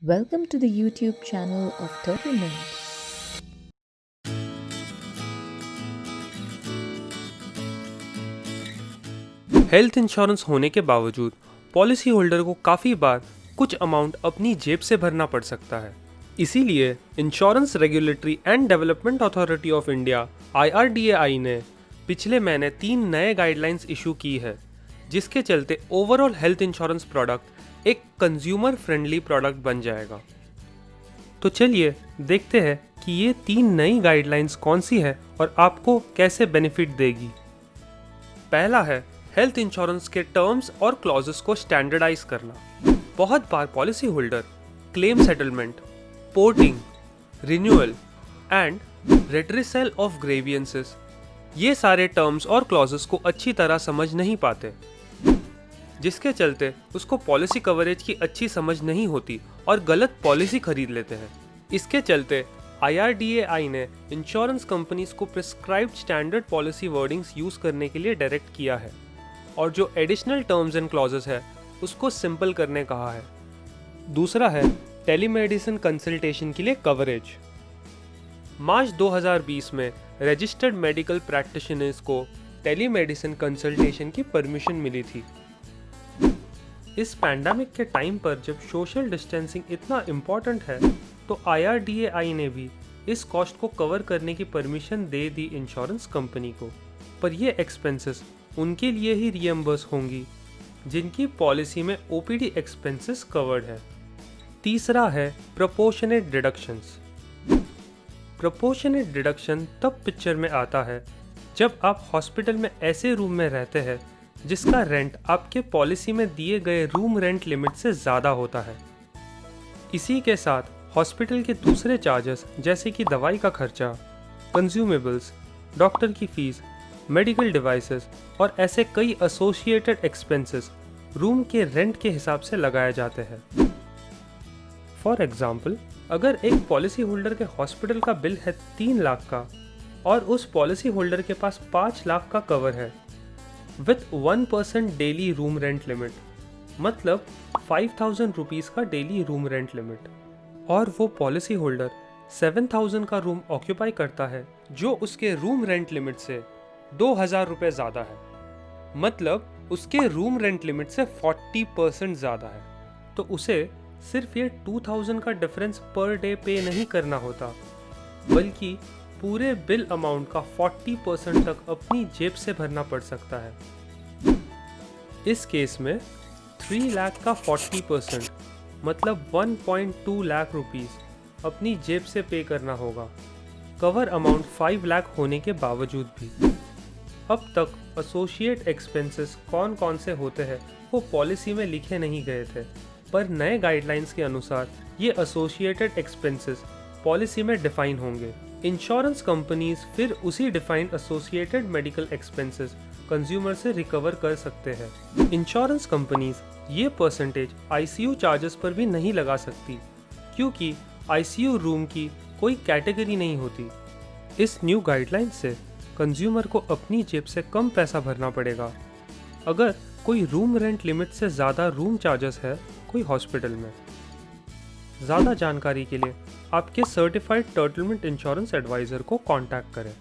Welcome to the YouTube channel of Turtle Mint. Health insurance होने के बावजूद policy holder को काफ़ी बार कुछ अमाउंट अपनी जेब से भरना पड़ सकता है। इसीलिए insurance regulatory and development authority of India IRDAI ने पिछले महीने 3 नए गाइडलाइंस इशू की है, जिसके चलते ओवरऑल हेल्थ इंश्योरेंस प्रोडक्ट एक कंज्यूमर फ्रेंडली प्रोडक्ट बन जाएगा। तो चलिए देखते हैं कि ये 3 नई गाइडलाइंस कौन सी है और आपको कैसे बेनिफिट देगी। पहला है हेल्थ इंश्योरेंस के टर्म्स और क्लॉजेस को स्टैंडर्डाइज करना। बहुत बार policy holder claim settlement, porting, renewal and redressal of grievances ये सारे टर्म्स और क्लॉजेस को अच्छी तरह समझ नहीं पाते, जिसके चलते उसको पॉलिसी कवरेज की अच्छी समझ नहीं होती और गलत पॉलिसी खरीद लेते हैं। इसके चलते IRDAI ने इंश्योरेंस कंपनीज को prescribed standard policy wordings use करने के लिए डायरेक्ट किया है और जो एडिशनल टर्म्स एंड क्लॉजेस है उसको सिंपल करने कहा है। दूसरा है टेलीमेडिसिन कंसल्टेशन के लिए कवरेज। मार्च 2020 में रजिस्टर्ड मेडिकल प्रैक्टिशनर्स को टेलीमेडिसिन कंसल्टेशन की परमिशन मिली थी। इस पैंडेमिक के टाइम पर जब सोशल डिस्टेंसिंग इतना इम्पोर्टेंट है तो IRDAI ने भी इस कॉस्ट को कवर करने की परमिशन दे दी इंश्योरेंस कंपनी को, पर ये एक्सपेंसेस उनके लिए ही रियम्बर्स होंगी जिनकी पॉलिसी में OPD एक्सपेंसेस कवर्ड है। तीसरा है प्रोपोर्शनेट डिडक्शंस। प्रोपोर्शनेट डिडक्शन तब पिक्चर में आता है जब आप हॉस्पिटल में ऐसे रूम में रहते हैं जिसका रेंट आपके पॉलिसी में दिए गए रूम रेंट लिमिट से ज़्यादा होता है। इसी के साथ हॉस्पिटल के दूसरे चार्जेस जैसे कि दवाई का खर्चा, कंज्यूमेबल्स, डॉक्टर की फीस, मेडिकल डिवाइसेस और ऐसे कई एसोसिएटेड एक्सपेंसेस रूम के रेंट के हिसाब से लगाए जाते हैं। फॉर एग्जाम्पल, अगर एक पॉलिसी होल्डर के हॉस्पिटल का बिल है 3 लाख का और उस पॉलिसी होल्डर के पास 5 लाख का कवर है with 1% daily room rent limit, मतलब 5,000 रुपीज़ का डेली रूम रेंट लिमिट, और वो पॉलिसी होल्डर 7,000 का रूम ऑक्यूपाई करता है जो उसके रूम रेंट लिमिट से 2,000 रुपये ज़्यादा है, मतलब उसके रूम रेंट लिमिट से 40% ज़्यादा है, तो उसे सिर्फ ये 2,000 का डिफरेंस पर डे पे नहीं करना होता, बल्कि पूरे बिल अमाउंट का 40% तक अपनी जेब से भरना पड़ सकता है। इस केस में 3 लाख का 40% मतलब 1.2 लाख रुपीस अपनी जेब से पे करना होगा, कवर अमाउंट 5 लाख होने के बावजूद भी। अब तक एसोसिएट एक्सपेंसेस कौन कौन से होते हैं वो पॉलिसी में लिखे नहीं गए थे, पर नए गाइडलाइंस के अनुसार ये एसोसिएटेड एक्सपेंसेस पॉलिसी में डिफाइन होंगे। इंश्योरेंस कंपनीज फिर उसी defined associated medical expenses consumer से रिकवर कर सकते हैं। इंश्योरेंस कंपनीज ये परसेंटेज ICU चार्जेस पर भी नहीं लगा सकती, क्योंकि ICU रूम की कोई कैटेगरी नहीं होती। इस न्यू गाइडलाइन से कंज्यूमर को अपनी जेब से कम पैसा भरना पड़ेगा अगर कोई रूम रेंट लिमिट से ज़्यादा रूम चार्जेस है कोई हॉस्पिटल में। ज़्यादा जानकारी के लिए आपके certified Turtlemint insurance advisor को कांटेक्ट करें।